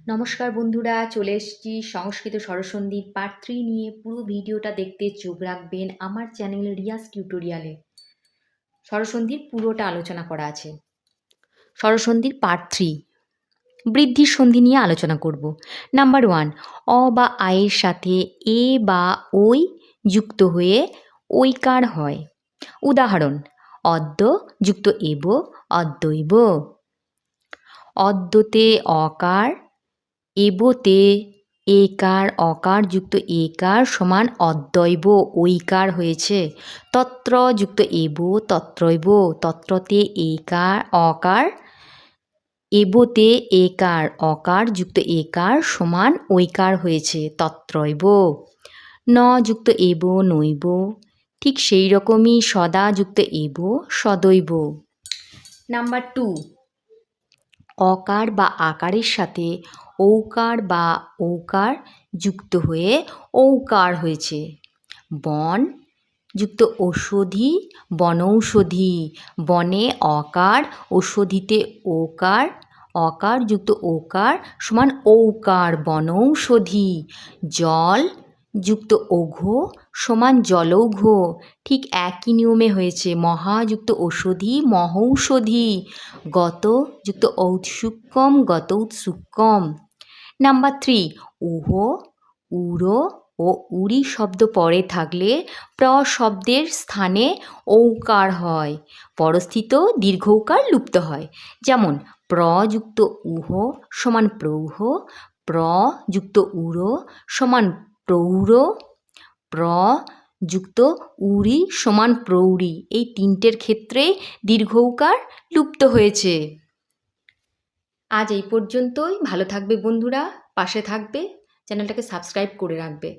নমস্কার বন্ধুরা, চলে এসেছি সংস্কৃত স্বরসন্ধির পার্ট 3 নিয়ে। পুরো ভিডিওটা দেখতে চোখ রাখবেন আমার চ্যানেল রিয়াজ টিউটোরিয়ালে। স্বরসন্ধির পুরোটা আলোচনা করা আছে। স্বরসন্ধির পার্ট 3 বৃদ্ধির সন্ধি নিয়ে আলোচনা করব। নাম্বার 1, অ বা আয়ের সাথে এ বা ওই যুক্ত হয়ে ঐকার হয়। উদাহরণ: অদ্য যুক্ত এব, অদ্যৈব। অদ্যতে অকার, এবতে একার, অকার যুক্ত একার সমান অদ্যৈব, ঐকার হয়েছে। তত্র যুক্ত এব, তত্রৈব। তত্রতে একার অকার, এবতে একার, অকার যুক্ত একার সমান ঐকার হয়েছে, তত্রৈব। ন যুক্ত এব, নৈব। ঠিক সেই রকমই সদা যুক্ত এব, সদৈব। নাম্বার 2, অকার বা আকারের সাথে ঔকার বা ঔকার যুক্ত হয়ে ঔকার হয়েছে। বন যুক্ত ঔষধি, বনৌষধি। বনে অকার, ঔষধিতে ওকার, অকার যুক্ত ওকার সমান ঔকার, বনৌষধি। জল যুক্ত ওঘ সমান জলৌঘ। ঠিক একই নিয়মে হয়েছে। মহা যুক্ত ঔষধি, মহৌষধি। গত যুক্ত ঔৎসুক্যম, গতৌৎসুক্যম। নাম্বার 3, উহ, উড়ো ও উড়ি শব্দ পরে থাকলে প্র শব্দের স্থানে ঔকার হয়, পরস্থিত দীর্ঘৌকার লুপ্ত হয়। যেমন প্র যুক্ত উহ সমান প্রৌহ, প্র যুক্ত উড়ো সমান প্রৌঢ়, প্র যুক্ত উড়ি সমান প্রৌঢ়ি। এই তিনটের ক্ষেত্রে দীর্ঘৌকার লুপ্ত হয়েছে। আজ এই পর্যন্তই। ভালো থাকবে বন্ধুরা, পাশে থাকবে, চ্যানেলটাকে সাবস্ক্রাইব করে রাখবে।